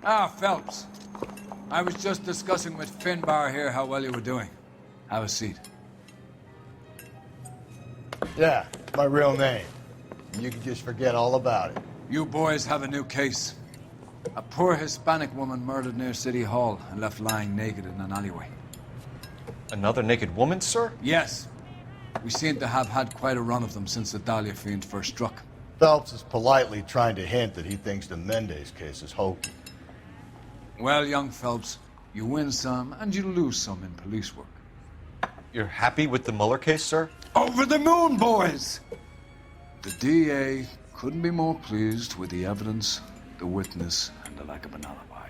Ah, Phelps. I was just discussing with Finbar here how well you were doing. Have a seat. Yeah, my real name. You can just forget all about it. You boys have a new case. A poor Hispanic woman murdered near City Hall and left lying naked in an alleyway. Another naked woman, sir? Yes. We seem to have had quite a run of them since the Dahlia fiend first struck. Phelps is politely trying to hint that he thinks the Mendez case is hokey. Well, young Phelps, you win some and you lose some in police work. You're happy with the Mueller case, sir? Over the moon, boys! The DA couldn't be more pleased with the evidence, the witness, and the lack of an alibi.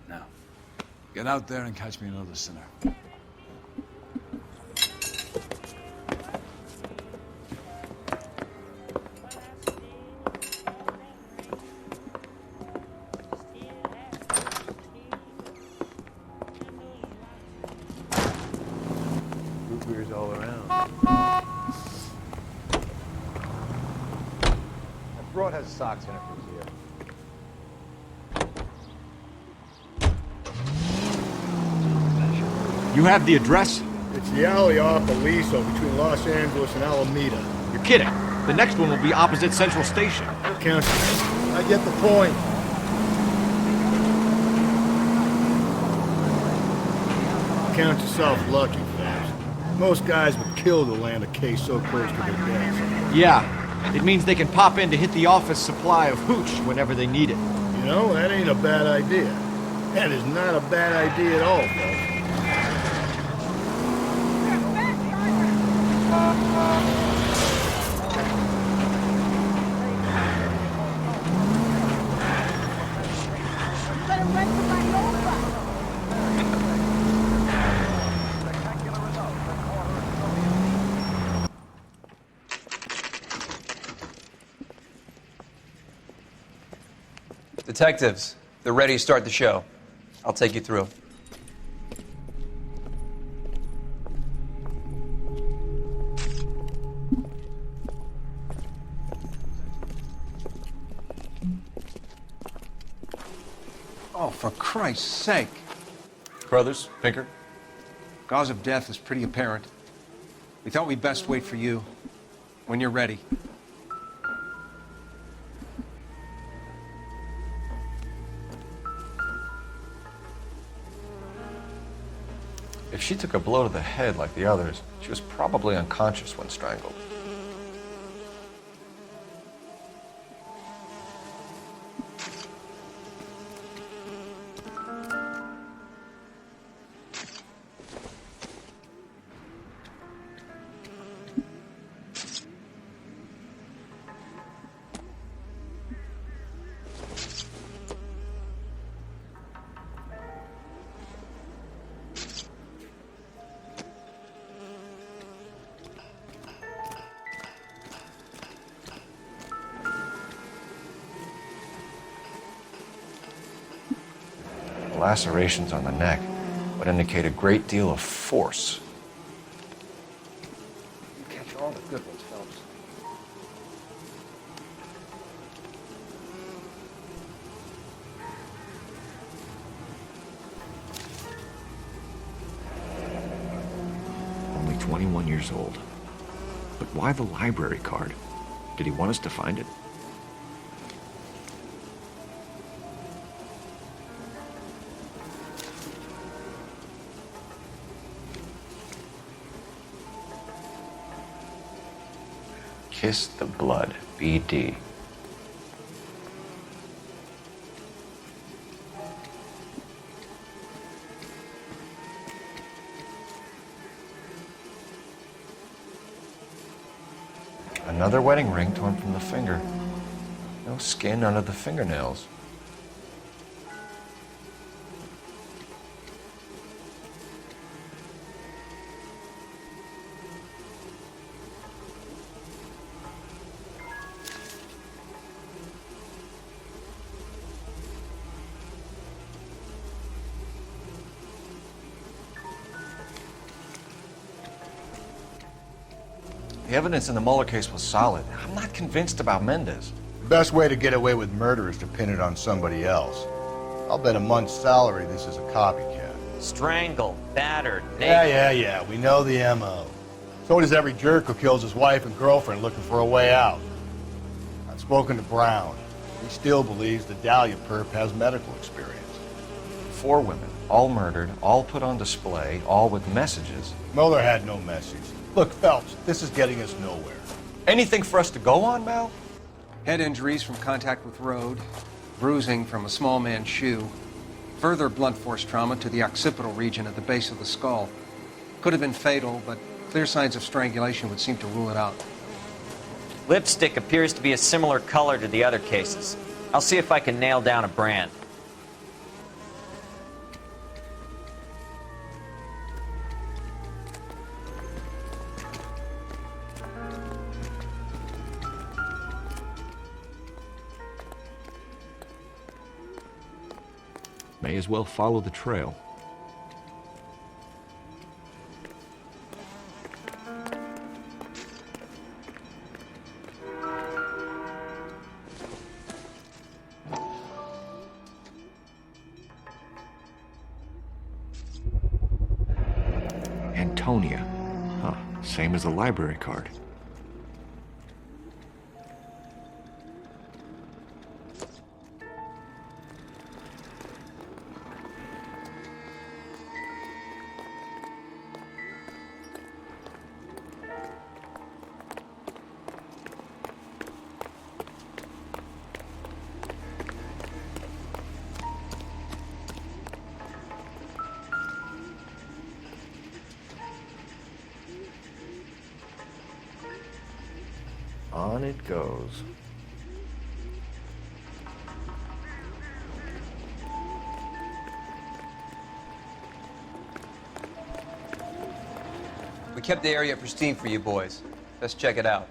Now, get out there and catch me another sinner. Root beers all around. That broad has socks in it for Zia. You have the address? It's the alley off Aliso between Los Angeles and Alameda. You're kidding. The next one will be opposite Central Station. Count. I get the point. Count yourself lucky, Phelps. Most guys would kill to land a case so close to their deaths. Yeah. It means they can pop in to hit the office supply of hooch whenever they need it. You know, that ain't a bad idea. That is not a bad idea at all, Phelps. Detectives, they're ready to start the show. I'll take you through. Oh, for Christ's sake. Brothers, Pinker? Cause of death is pretty apparent. We thought we'd best wait for you. When you're ready. If she took a blow to the head like the others, she was probably unconscious when strangled. Lacerations on the neck would indicate a great deal of force. You catch all the good ones, Phelps. Only 21 years old. But why the library card? Did he want us to find it? Kiss the blood, BD. Another wedding ring torn from the finger. No skin under the fingernails. The evidence in the Mueller case was solid. I'm not convinced about Mendez. The best way to get away with murder is to pin it on somebody else. I'll bet a month's salary this is a copycat. Strangled, battered, naked. Yeah. We know the M.O. So does every jerk who kills his wife and girlfriend looking for a way out. I've spoken to Brown. He still believes the Dahlia perp has medical experience. 4 women, all murdered, all put on display, all with messages. Mueller had no message. Look, Phelps, this is getting us nowhere. Anything for us to go on, Mal? Head injuries from contact with road, bruising from a small man's shoe, further blunt force trauma to the occipital region at the base of the skull. Could have been fatal, but clear signs of strangulation would seem to rule it out. Lipstick appears to be a similar color to the other cases. I'll see if I can nail down a brand. May as well follow the trail. Antonia. Huh, same as the library card. On it goes. We kept the area pristine for you boys. Let's check it out.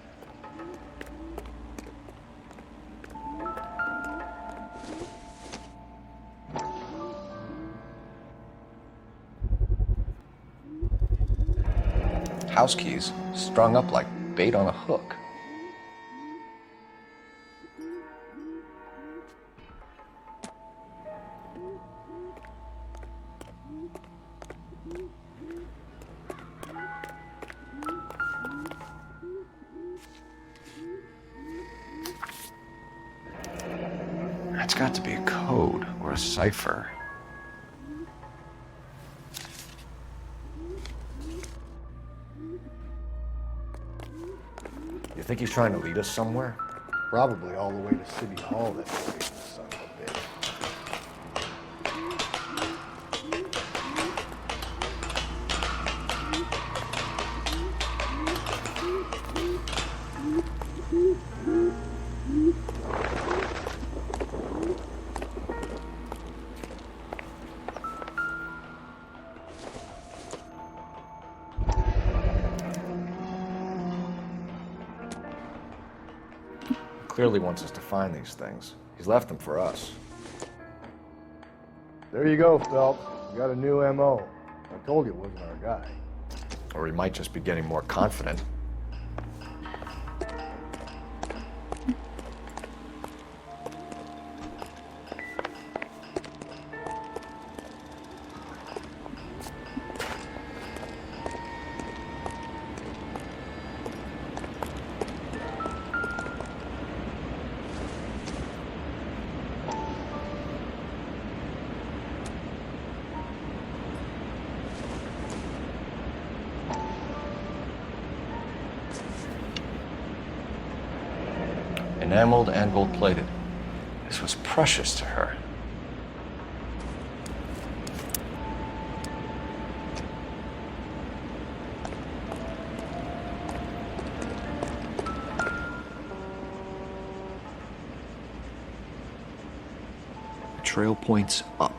House keys, strung up like bait on a hook. That's got to be a code or a cipher. You think he's trying to lead us somewhere? Probably all the way to City Hall, that son of a bitch. Clearly wants us to find these things. He's left them for us. There you go, Phelps. We got a new M.O. I told you it wasn't our guy. Or he might just be getting more confident. Enameled and gold-plated. This was precious to her. The trail points up.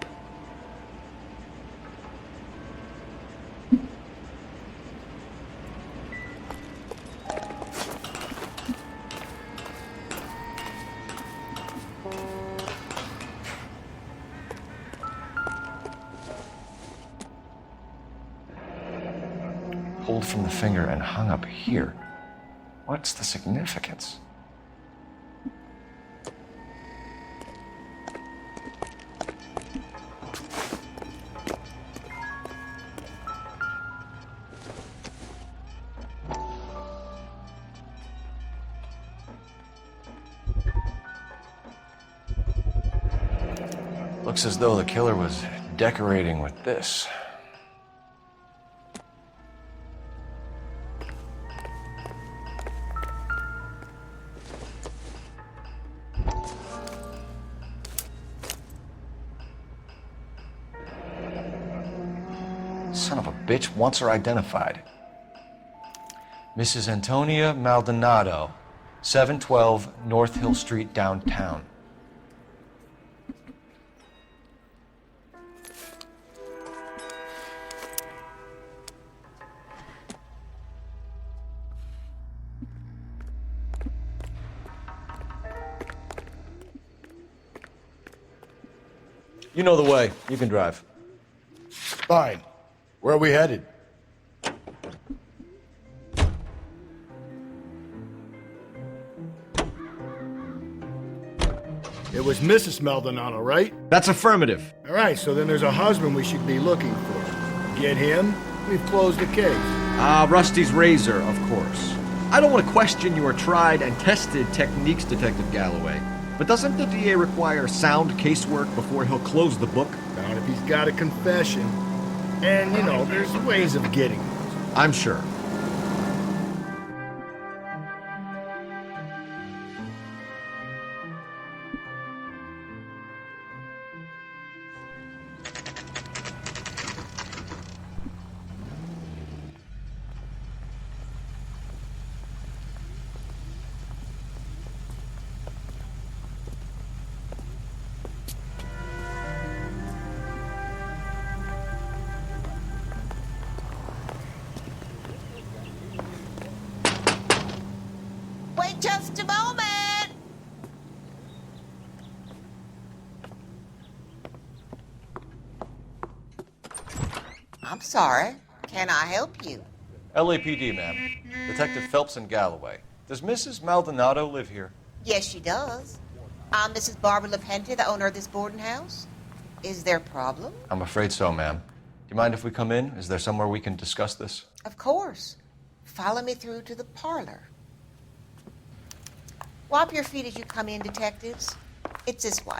Pulled from the finger and hung up here. What's the significance? Looks as though the killer was decorating with this. Son of a bitch wants her identified. Mrs. Antonia Maldonado, 712 North Hill Street, downtown. You know the way. You can drive. Fine. Where are we headed? It was Mrs. Maldonado, right? That's affirmative. All right, so then there's a husband we should be looking for. Get him, we've closed the case. Rusty's razor, of course. I don't want to question your tried and tested techniques, Detective Galloway. But doesn't the DA require sound casework before he'll close the book? Not if he's got a confession. And, you know, there's ways of getting those. I'm sure. Wait just a moment. I'm sorry. Can I help you? LAPD, ma'am. Detective Phelps and Galloway. Does Mrs. Maldonado live here? Yes, she does. I'm Mrs. Barbara LaPenta, the owner of this boarding house. Is there a problem? I'm afraid so, ma'am. Do you mind if we come in? Is there somewhere we can discuss this? Of course. Follow me through to the parlor. Wipe your feet as you come in, detectives. It's this way.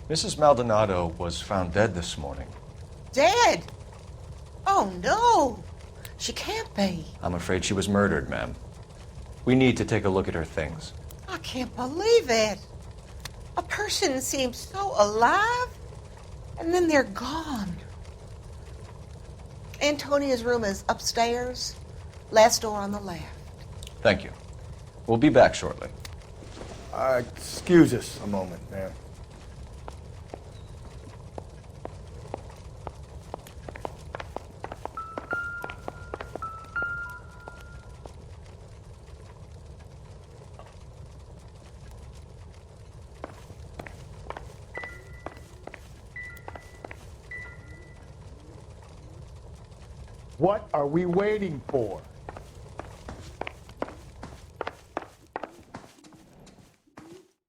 Mrs. Maldonado was found dead this morning. Dead? Oh, no. She can't be. I'm afraid she was murdered, ma'am. We need to take a look at her things. I can't believe it. A person seems so alive, and then they're gone. Antonia's room is upstairs, last door on the left. Thank you. We'll be back shortly. Excuse us a moment, ma'am. What are we waiting for?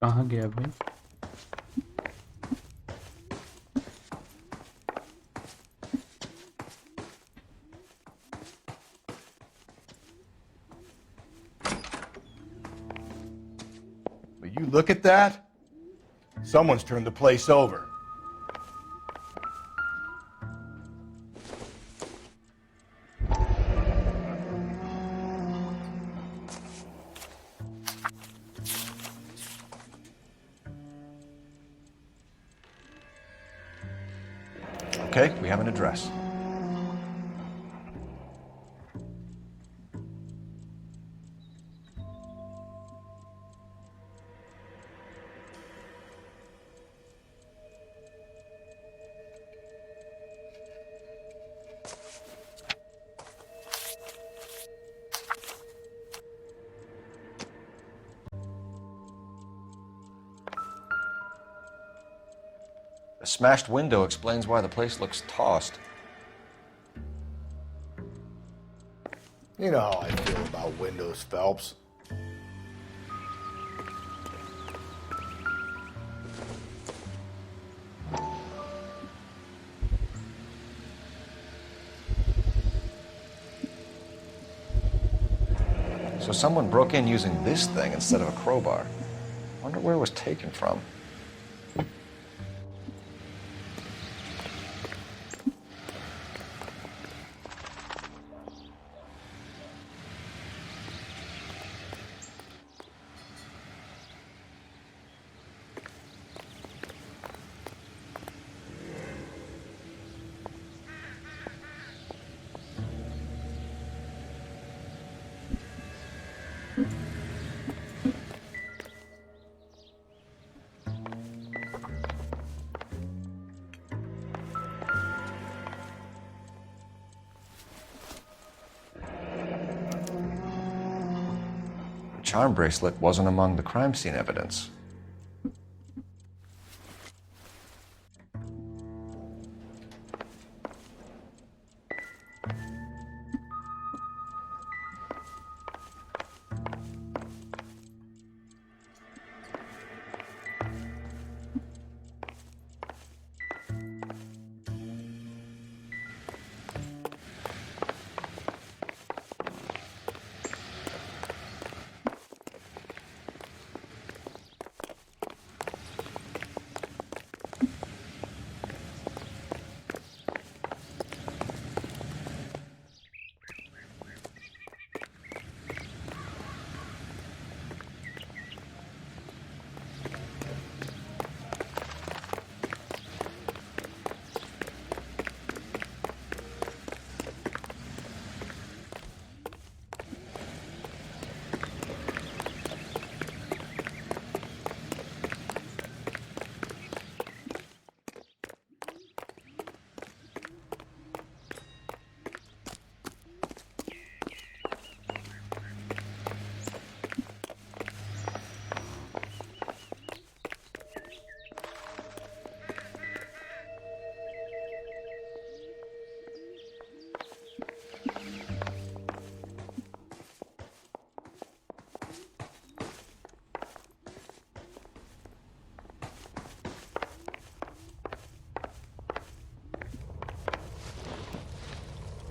कहाँ गया भाई? Will you look at that? Someone's turned the place over. Okay, we have an address. The smashed window explains why the place looks tossed. You know how I feel about windows, Phelps. So someone broke in using this thing instead of a crowbar. Wonder where it was taken from. charm bracelet wasn't among the crime scene evidence.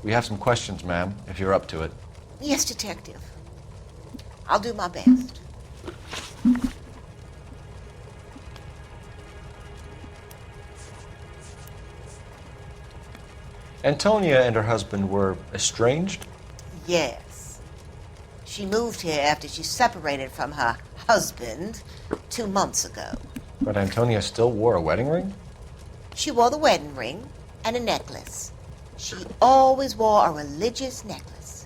We have some questions, ma'am, if you're up to it. Yes, Detective. I'll do my best. Antonia and her husband were estranged? Yes. She moved here after she separated from her husband 2 months ago. But Antonia still wore a wedding ring? She wore the wedding ring and a necklace. She always wore a religious necklace.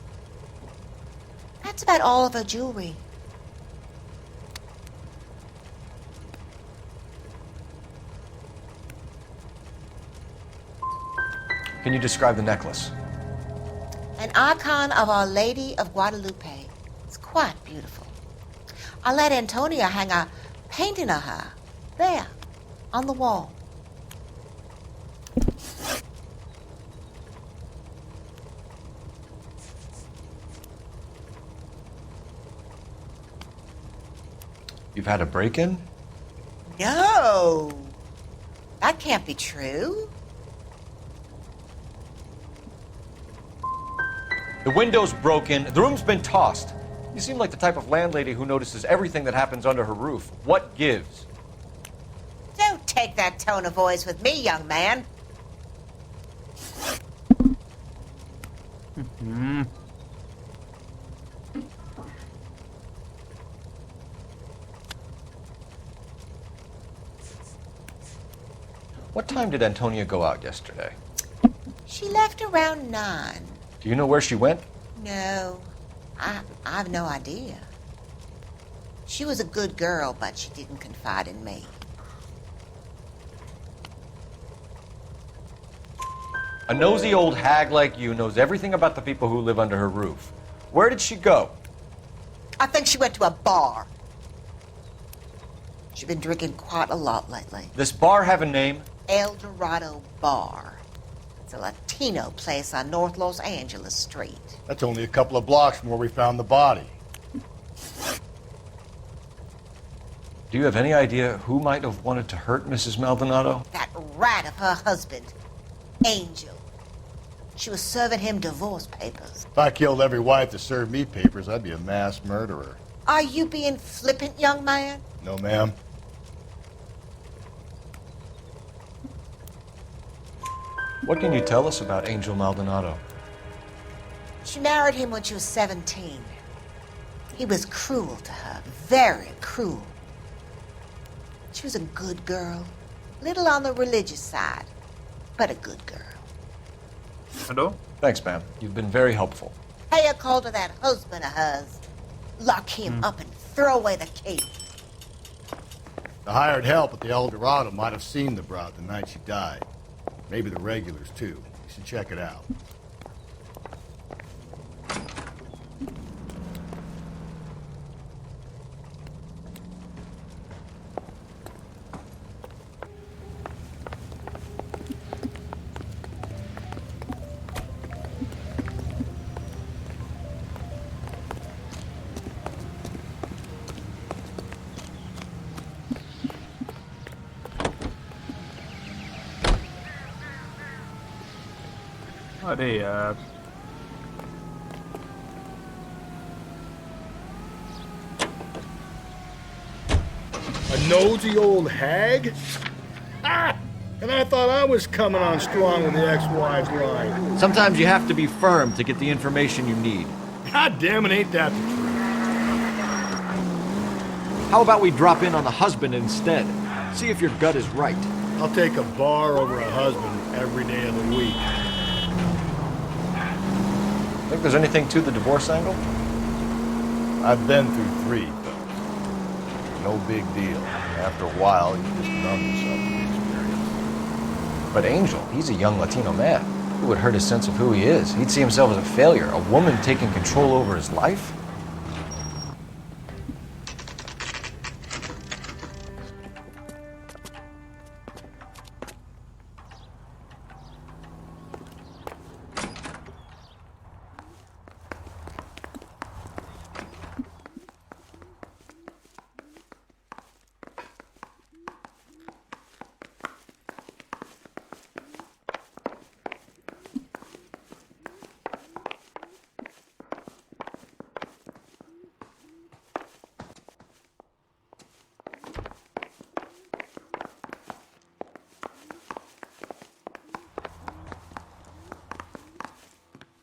That's about all of her jewelry. Can you describe the necklace? An icon of Our Lady of Guadalupe. It's quite beautiful. I let Antonia hang a painting of her there on the wall. You've had a break-in? No, that can't be true. The window's broken. The room's been tossed. You seem like the type of landlady who notices everything that happens under her roof. What gives? Don't take that tone of voice with me, young man. What time did Antonia go out yesterday? She left around 9. Do you know where she went? No, I have no idea. She was a good girl, but she didn't confide in me. A nosy old hag like you knows everything about the people who live under her roof. Where did she go? I think she went to a bar. She's been drinking quite a lot lately. This bar have a name? El Dorado Bar. It's a Latino place on North Los Angeles Street. That's only a couple of blocks from where we found the body. Do you have any idea who might have wanted to hurt Mrs. Maldonado? That rat of her husband, Angel. She was serving him divorce papers. If I killed every wife that served me papers, I'd be a mass murderer. Are you being flippant, young man? No, ma'am. What can you tell us about Angel Maldonado? She married him when she was 17. He was cruel to her, very cruel. She was a good girl, little on the religious side, but a good girl. Hello? Thanks, ma'am. You've been very helpful. Pay a call to that husband of hers. Lock him up and throw away the key. The hired help at the El Dorado might have seen the broad the night she died. Maybe the regulars, too. You should check it out. अरे यार A nosy old hag? Ah! And I thought I was coming on strong with the ex-wives line. Sometimes you have to be firm to get the information you need. God damn it, ain't that the truth? How about we drop in on the husband instead? See if your gut is right. I'll take a bar over a husband every day of the week. Think there's anything to the divorce angle? I've been through 3. No big deal. After a while, you just numb yourself to the experience. But Angel, he's a young Latino man. It would hurt his sense of who he is. He'd see himself as a failure. A woman taking control over his life?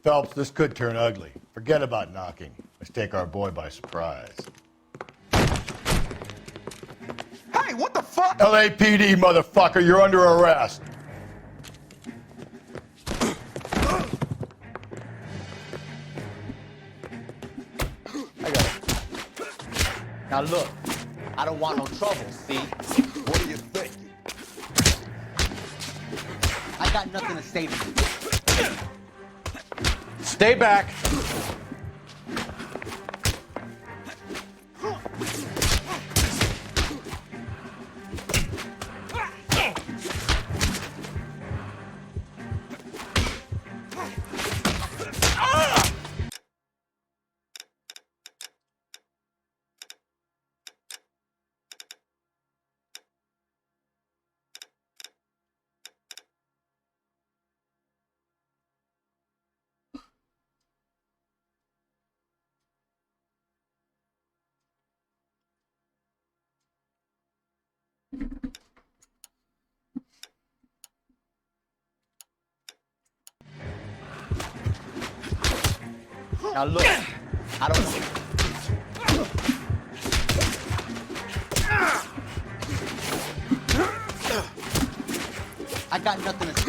Phelps, this could turn ugly. Forget about knocking. Let's take our boy by surprise. Hey, what the fuck? LAPD, motherfucker, you're under arrest. I got it. Now look, I don't want no trouble, see? What do you think? I got nothing to say to you. Stay back. Now look, I don't... I got nothing to say.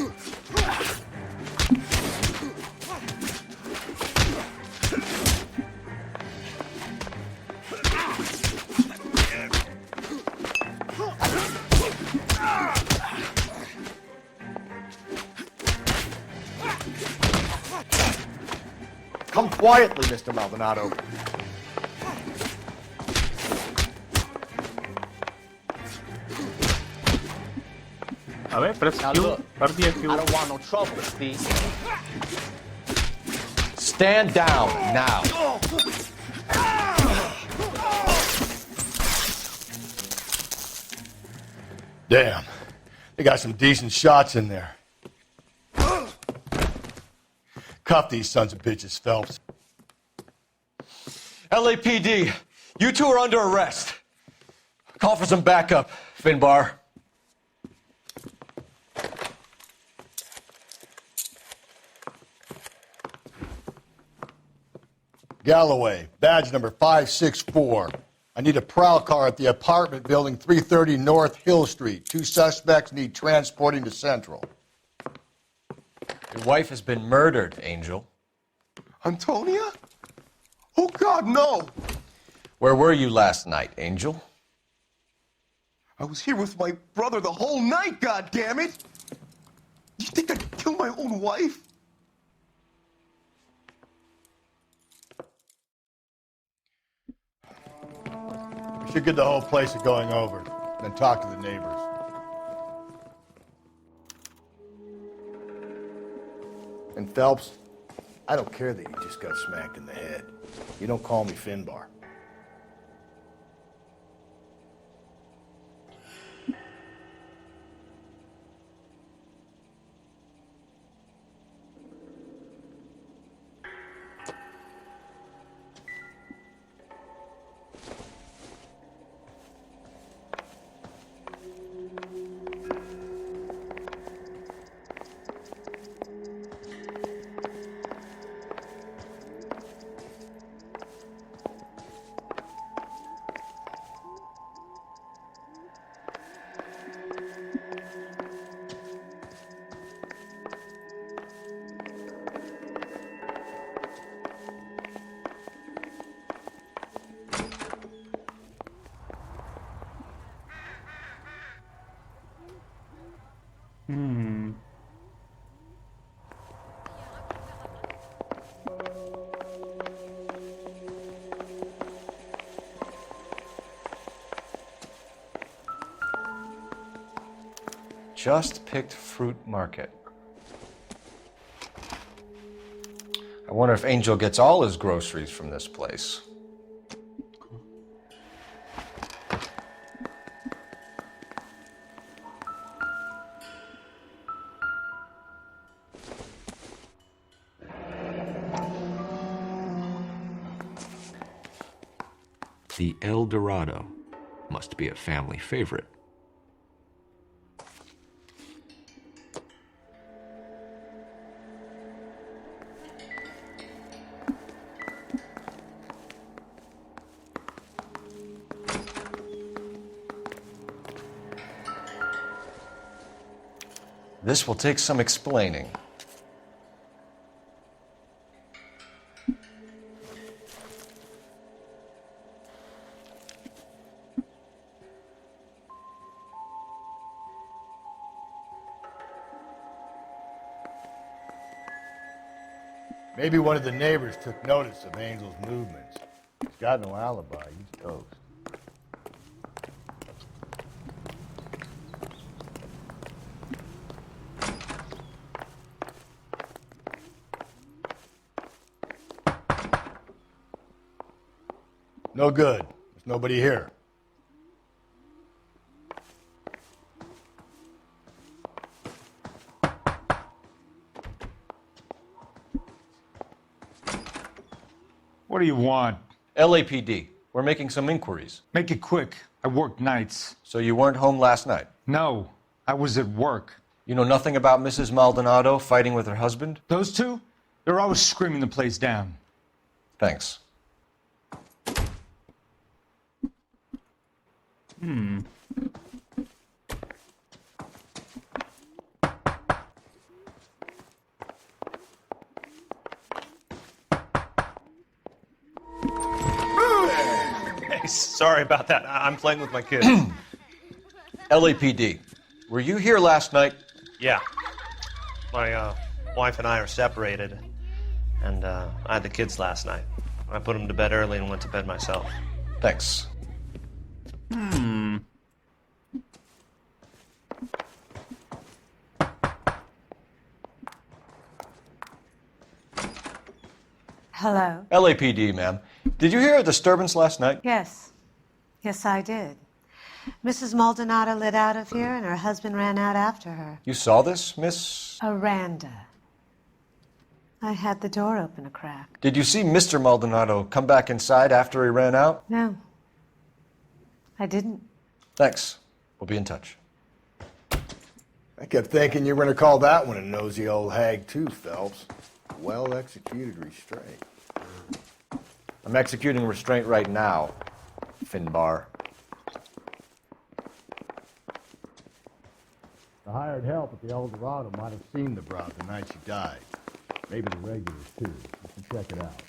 Come quietly, Mr. Maldonado. अबे press Now क्यों look, कर दिया I क्यों? don't want no trouble, see? Stand down now. Damn. They got some decent shots in there. Cuff these sons of bitches, Phelps. LAPD, you two are under arrest. Call for some backup, Finbar. Galloway, badge number 564. I need a prowl car at the apartment building 330 North Hill Street. 2 suspects need transporting to Central. Your wife has been murdered, Angel. Antonia? Oh, God, no! Where were you last night, Angel? I was here with my brother the whole night, goddammit! You think I'd kill my own wife? We should get the whole place a going over, then talk to the neighbors. And Phelps, I don't care that you just got smacked in the head. You don't call me Finbar. Just picked fruit market. I wonder if Angel gets all his groceries from this place. The El Dorado must be a family favorite. This will take some explaining. Maybe one of the neighbors took notice of Angel's movements. He's got no alibi. He's toast. No good. There's nobody here. What do you want? LAPD. We're making some inquiries. Make it quick. I work nights. So you weren't home last night? No, I was at work. You know nothing about Mrs. Maldonado fighting with her husband? Those two? They're always screaming the place down. Thanks. Hey, sorry about that. I'm playing with my kids. LAPD. Were you here last night? Yeah. My wife and I are separated, and I had the kids last night. I put them to bed early and went to bed myself. Thanks. Hello? LAPD, ma'am. Did you hear a disturbance last night? Yes. Yes, I did. Mrs. Maldonado lit out of here, and her husband ran out after her. You saw this, Miss? Aranda. I had the door open a crack. Did you see Mr. Maldonado come back inside after he ran out? No. I didn't. Thanks. We'll be in touch. I kept thinking you were going to call that one a nosy old hag too, Phelps. Well-executed restraint. I'm executing restraint right now, Finbar. The hired help at the El Dorado might have seen the broad the night she died. Maybe the regulars, too. You can check it out.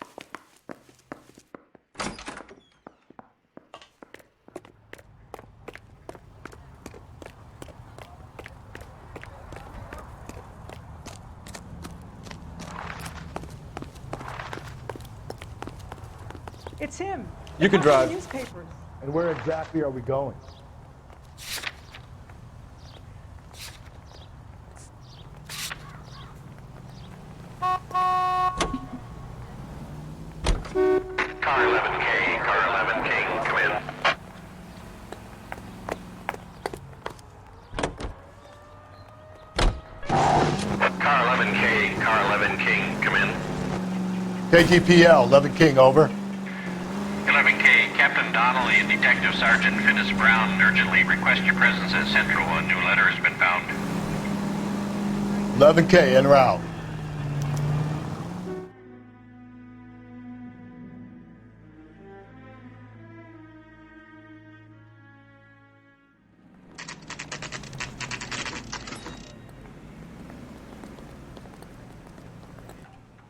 It's him. You can drive. Newspapers. And where exactly are we going? Car 11K, car 11K, come in. Car 11K, car 11K, come in. KTPL, 11 King, over. 11K, Captain Donnelly and Detective Sergeant Finis Brown urgently request your presence at Central. A new letter has been found. 11K, en route.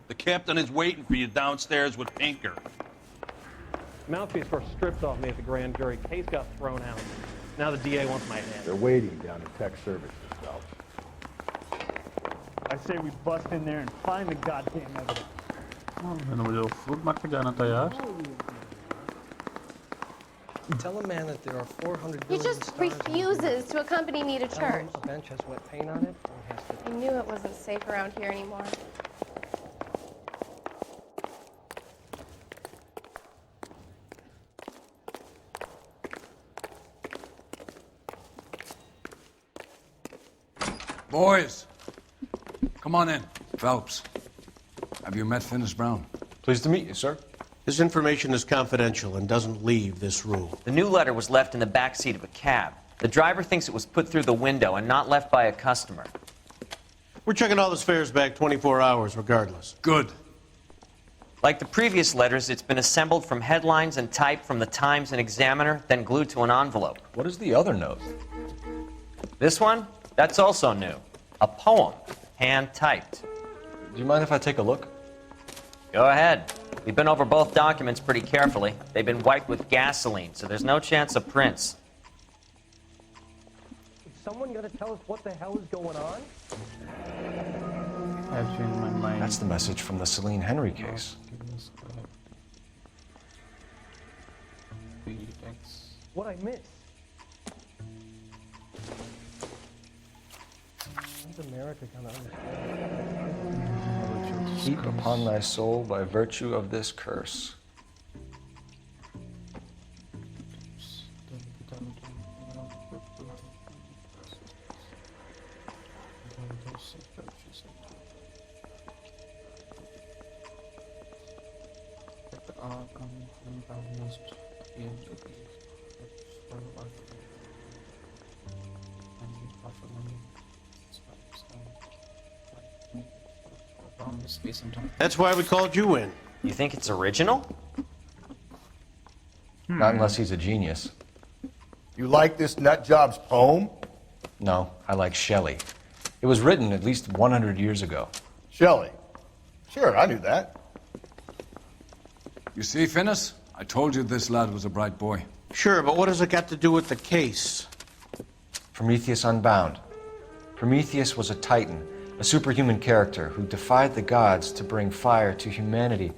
The captain is waiting for you downstairs with Pinker. Mouthpiece first stripped off me at the grand jury. Case got thrown out. Now the DA wants my head. They're waiting down at Tech Services, Phelps. I say we bust in there and find the goddamn evidence. मैंने मुझे food market जाना था यार. Tell a man that there are 400 He billion just stars in the refuses to accompany me to universe. church. A bench has wet paint on it. Or has to... I knew it wasn't safe around here anymore. Boys, come on in. Phelps, have you met Finis Brown? Pleased to meet you, sir. This information is confidential and doesn't leave this room. The new letter was left in the back seat of a cab. The driver thinks it was put through the window and not left by a customer. We're checking all this fares back 24 hours regardless. Good. Like the previous letters, it's been assembled from headlines and typed from the Times and Examiner, then glued to an envelope. What is the other note? This one? That's also new. A poem, hand-typed. Do you mind if I take a look? Go ahead. We've been over both documents pretty carefully. They've been wiped with gasoline, so there's no chance of prints. Is someone going to tell us what the hell is going on? I've changed my mind. That's the message from the Celine Henry case. What I missed? When's America going to understand? Heap upon thy soul by virtue of this curse. That's why we called you in. You think it's original? Not unless he's a genius. You like this nutjob's poem? No, I like Shelley. It was written at least 100 years ago. Shelley? Sure, I knew that. You see, Finis? I told you this lad was a bright boy. Sure, but what has it got to do with the case? Prometheus Unbound. Prometheus was a titan, a superhuman character who defied the gods to bring fire to humanity.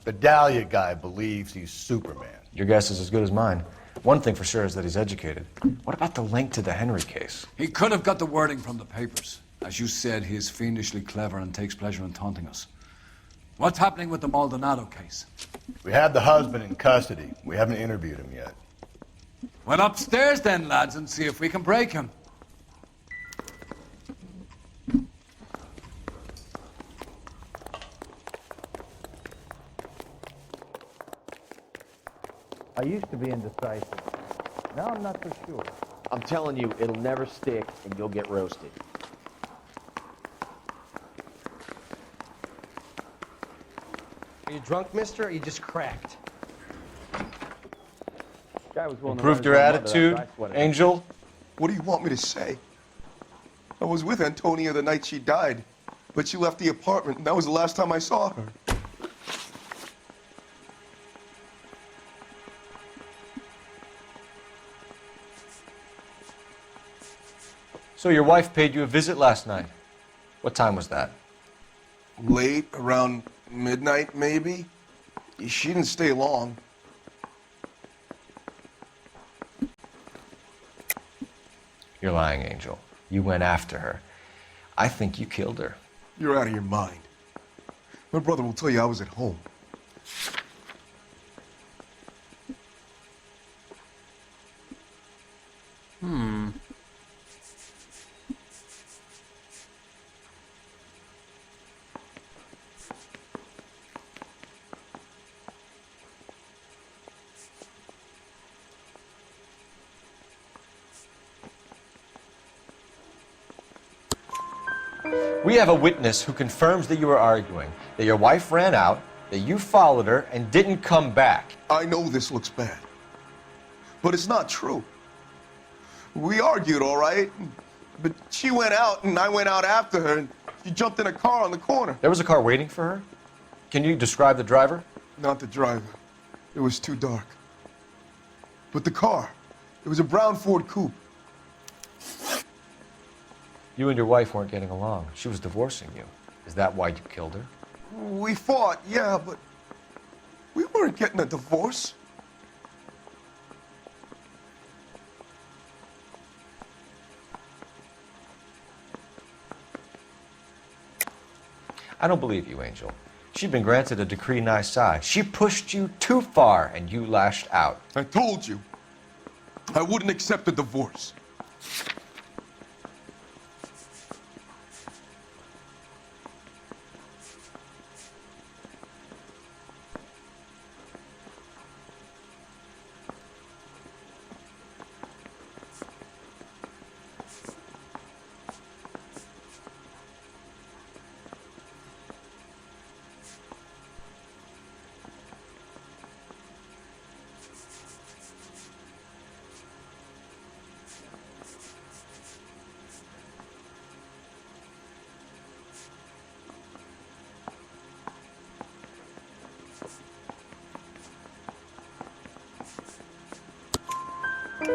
The Dahlia guy believes he's Superman. Your guess is as good as mine. One thing for sure is that he's educated. What about the link to the Henry case? He could have got the wording from the papers. As you said, he is fiendishly clever and takes pleasure in taunting us. What's happening with the Maldonado case? We have the husband in custody. We haven't interviewed him yet. Well, upstairs then, lads, and see if we can break him. I used to be indecisive. Now I'm not so sure. I'm telling you, it'll never stick, and you'll get roasted. Are you drunk, mister, or are you just cracked? Guy was willing to Improved run your his own mother, attitude, that's what it is. Angel? What do you want me to say? I was with Antonia the night she died, but she left the apartment, and that was the last time I saw her. So your wife paid you a visit last night. What time was that? Late, around midnight, maybe? She didn't stay long. You're lying, Angel. You went after her. I think you killed her. You're out of your mind. My brother will tell you I was at home. We have a witness who confirms that you were arguing, that your wife ran out, that you followed her, and didn't come back. I know this looks bad, but it's not true. We argued, all right, but she went out and I went out after her and she jumped in a car on the corner. There was a car waiting for her? Can you describe the driver? Not the driver. It was too dark. But the car, it was a brown Ford coupe. You and your wife weren't getting along. She was divorcing you. Is that why you killed her? We fought, yeah, but we weren't getting a divorce. I don't believe you, Angel. She'd been granted a decree nisi. She pushed you too far, and you lashed out. I told you, I wouldn't accept a divorce.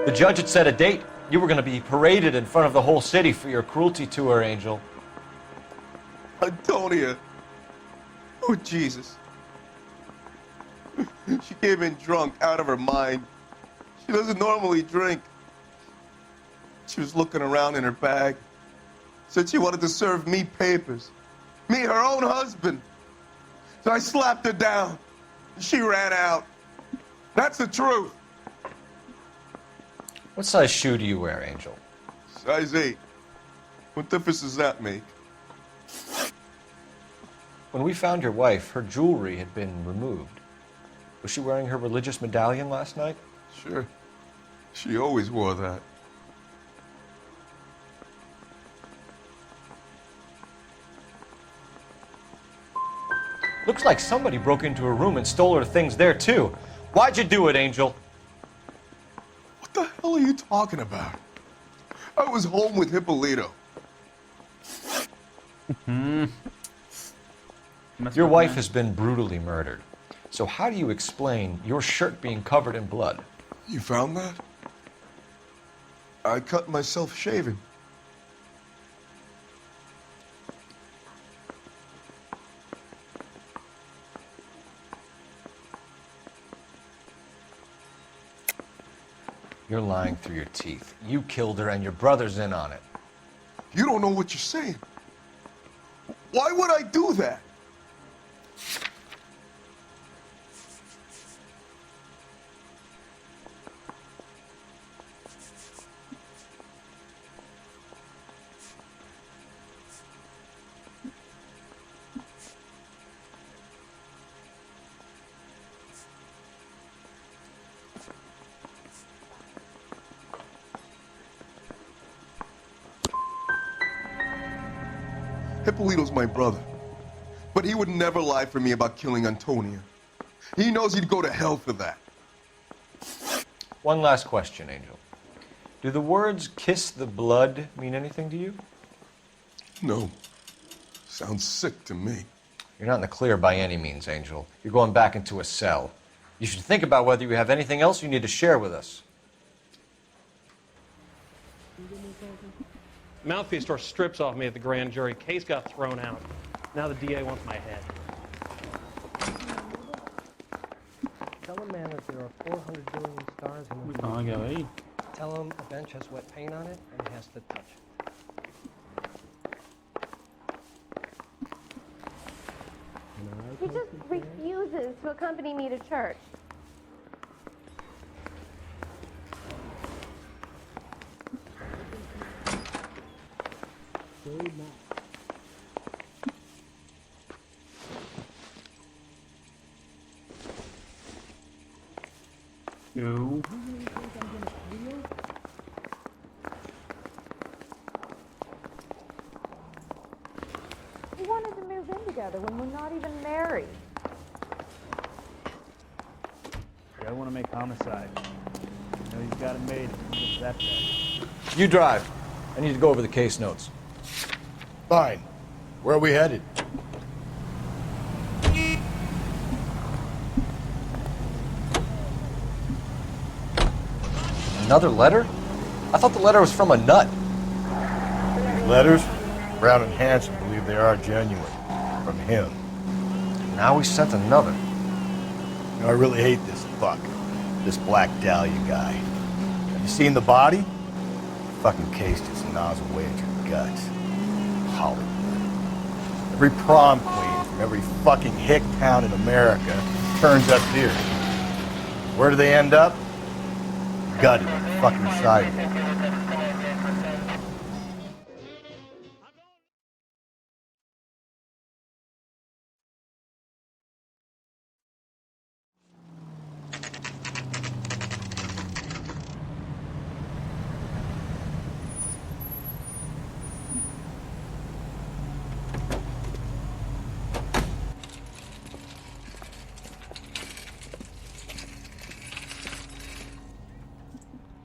The judge had set a date. You were going to be paraded in front of the whole city for your cruelty to her, Angel. Antonia. Oh, Jesus. She came in drunk, out of her mind. She doesn't normally drink. She was looking around in her bag. Said she wanted to serve me papers. Me, her own husband. So I slapped her down. She ran out. That's the truth. What size shoe do you wear, Angel? Size 8. What difference does that make? When we found your wife, her jewelry had been removed. Was she wearing her religious medallion last night? Sure. She always wore that. Looks like somebody broke into her room and stole her things there, too. Why'd you do it, Angel? What the hell are you talking about? I was home with Hippolito. Your wife has been brutally murdered. So how do you explain your shirt being covered in blood? You found that? I cut myself shaving. You're lying through your teeth. You killed her and your brother's in on it. You don't know what you're saying. Why would I do that? Hippolito's my brother, but he would never lie for me about killing Antonia. He knows he'd go to hell for that. One last question, Angel. Do the words kiss the blood mean anything to you? No. Sounds sick to me. You're not in the clear by any means, Angel. You're going back into a cell. You should think about whether you have anything else you need to share with us. Mouthpiece store strips off me at the grand jury. Case got thrown out. Now the DA wants my head. Tell a man that there are 400 billion stars in the कहाँ गया भाई? Tell him a bench has wet paint on it and he has to touch it. He just refuses to accompany me to church. No. We wanted to move in together when we're not even married. I don't want to make homicide. You know he's got it made. It's that bad. You drive. I need to go over the case notes. Fine. Where are we headed? Another letter? I thought the letter was from a nut. Letters? Brown and Hanson believe they are genuine. From him. Now we sent another. You know, I really hate this fuck. This Black Dahlia guy. Have you seen the body? Fucking cased its nozzle away at your guts. Hollywood. Every prom queen from every fucking hick town in America turns up here. Where do they end up? Gutted on the fucking sidewalk.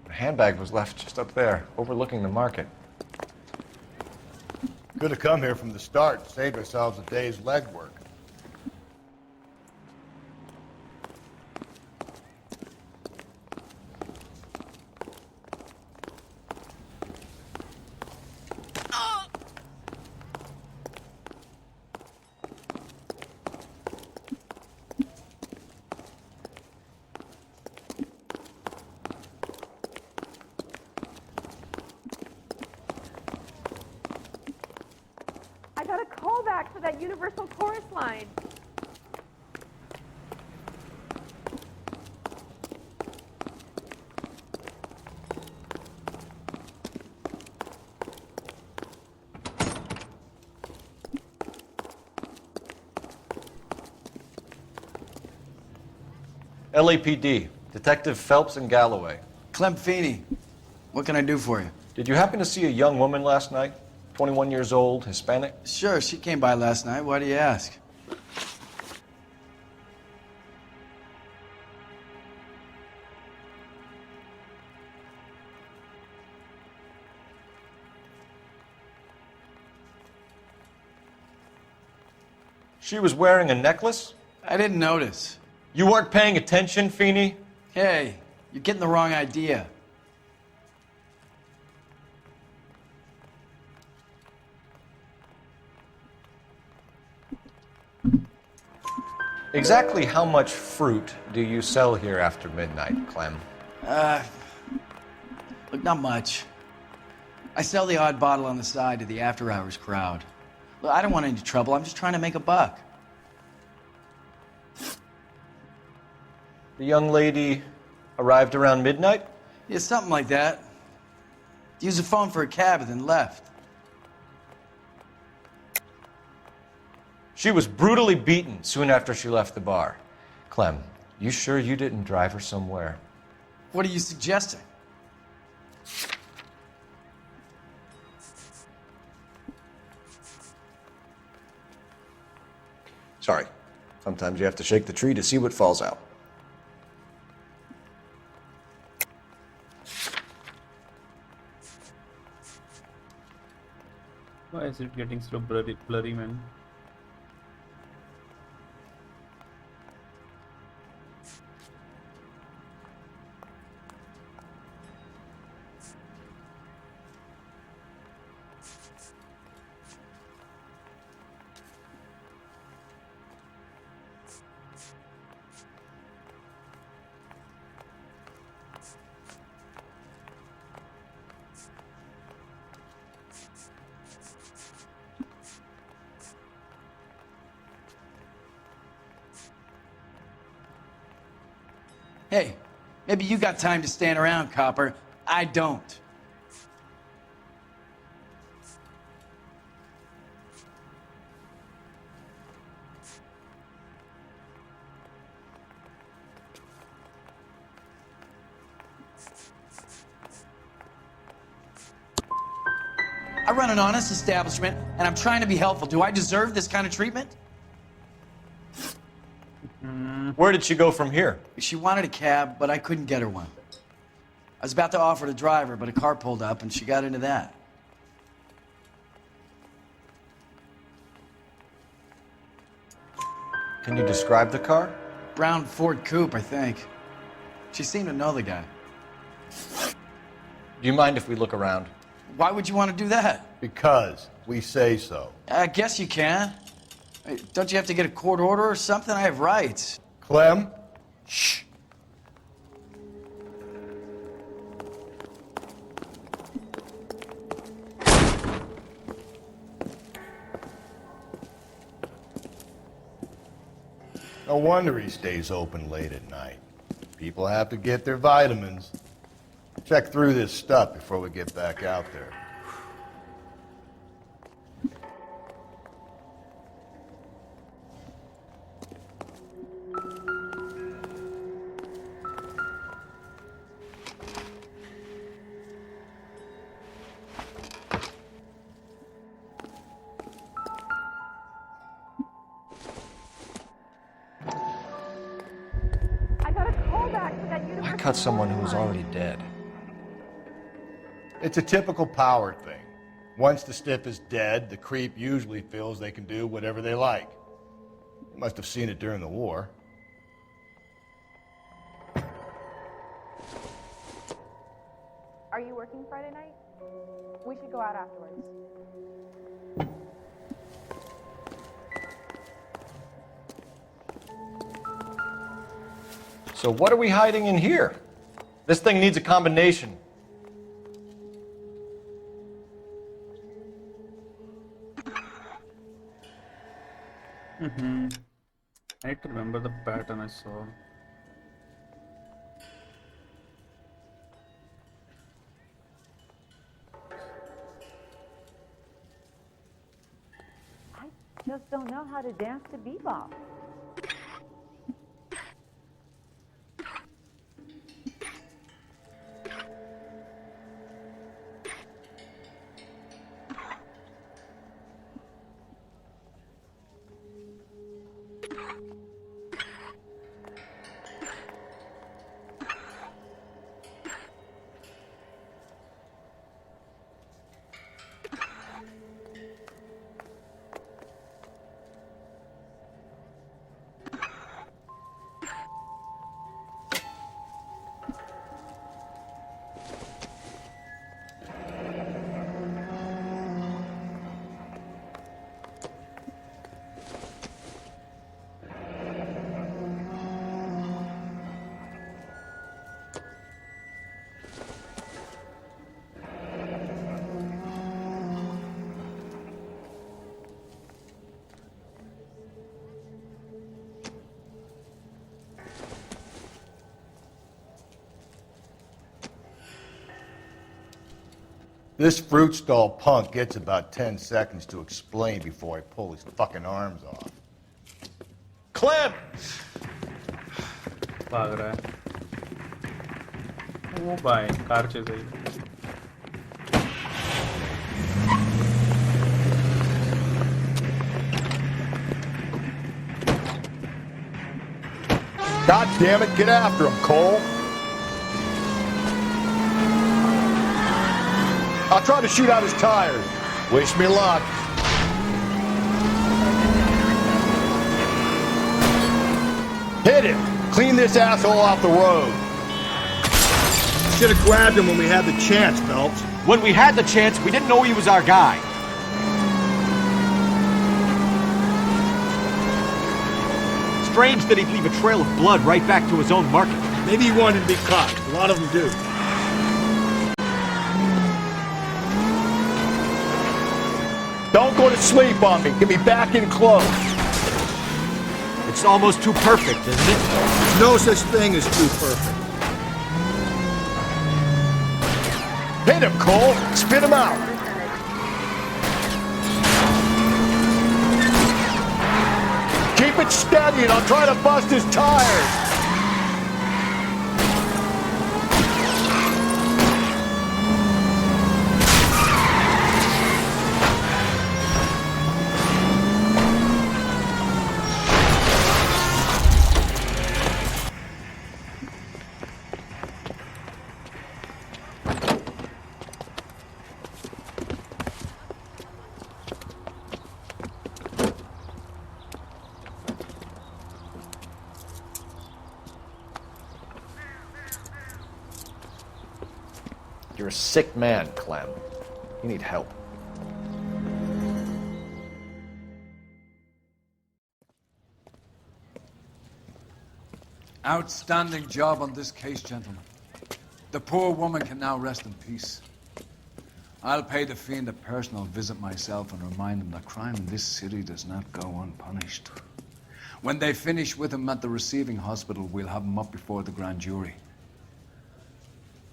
The handbag was left just up there, overlooking the market. Could have come here from the start and saved ourselves a day's legwork. I got a call back for that Universal Chorus line. LAPD, Detective Phelps and Galloway. Clem Feeney, what can I do for you? Did you happen to see a young woman last night? 21 years old, Hispanic? Sure, she came by last night. Why do you ask? She was wearing a necklace? I didn't notice. You weren't paying attention, Feeney? Hey, you're getting the wrong idea. Exactly how much fruit do you sell here after midnight, Clem? Look, not much. I sell the odd bottle on the side to the after-hours crowd. Look, I don't want any trouble. I'm just trying to make a buck. The young lady arrived around midnight? Yeah, something like that. Used the phone for a cab and then left. She was brutally beaten soon after she left the bar. Clem, you sure you didn't drive her somewhere? What are you suggesting? Sorry. Sometimes you have to shake the tree to see what falls out. Why is it getting so blurry, man? Hey, maybe you got time to stand around, copper. I don't. I run an honest establishment, and I'm trying to be helpful. Do I deserve this kind of treatment? Where did she go from here? She wanted a cab, but I couldn't get her one. I was about to offer to drive her, but a car pulled up, and she got into that. Can you describe the car? Brown Ford Coupe, I think. She seemed to know the guy. Do you mind if we look around? Why would you want to do that? Because we say so. I guess you can. Hey, don't you have to get a court order or something? I have rights. Clem? Shh. No wonder he stays open late at night. People have to get their vitamins. Check through this stuff before we get back out there. Why cut someone who was already dead? It's a typical power thing. Once the stiff is dead, the creep usually feels they can do whatever they like. You must have seen it during the war. Are you working Friday night? We should go out afterwards. So what are we hiding in here? This thing needs a combination. I need to remember the pattern I saw. I just don't know how to dance to bebop. This fruit stall punk gets about 10 seconds to explain before I pull his fucking arms off. Clem! भाग रहा है वो भाई car चल रही God damn it, get after him, Cole. I'll try to shoot out his tires. Wish me luck. Hit him. Clean this asshole off the road. Should have grabbed him when we had the chance, Phelps. When we had the chance, we didn't know he was our guy. Strange that he'd leave a trail of blood right back to his own market. Maybe he wanted to be caught. A lot of them do. Don't go to sleep on me. Get me back in close. It's almost too perfect, isn't it? There's no such thing as too perfect. Hit him, Cole. Spit him out. Keep it steady and I'll try to bust his tires. You're a sick man, Clem. You need help. Outstanding job on this case, gentlemen. The poor woman can now rest in peace. I'll pay the fiend a personal visit myself and remind him that crime in this city does not go unpunished. When they finish with him at the receiving hospital, we'll have him up before the grand jury.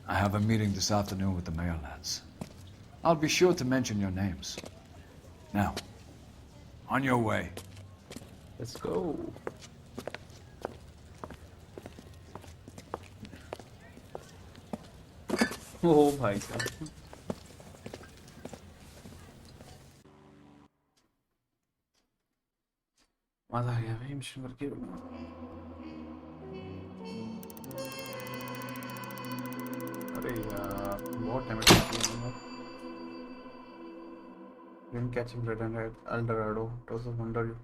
I have a meeting this afternoon with the mayor lads. I'll be sure to mention your names. Now, on your way. Let's go. Oh भाई साहब मजा आ गया भाई mission करके अरे यार बहुत damage किया didn't catch him red and red El Dorado. It was a wonder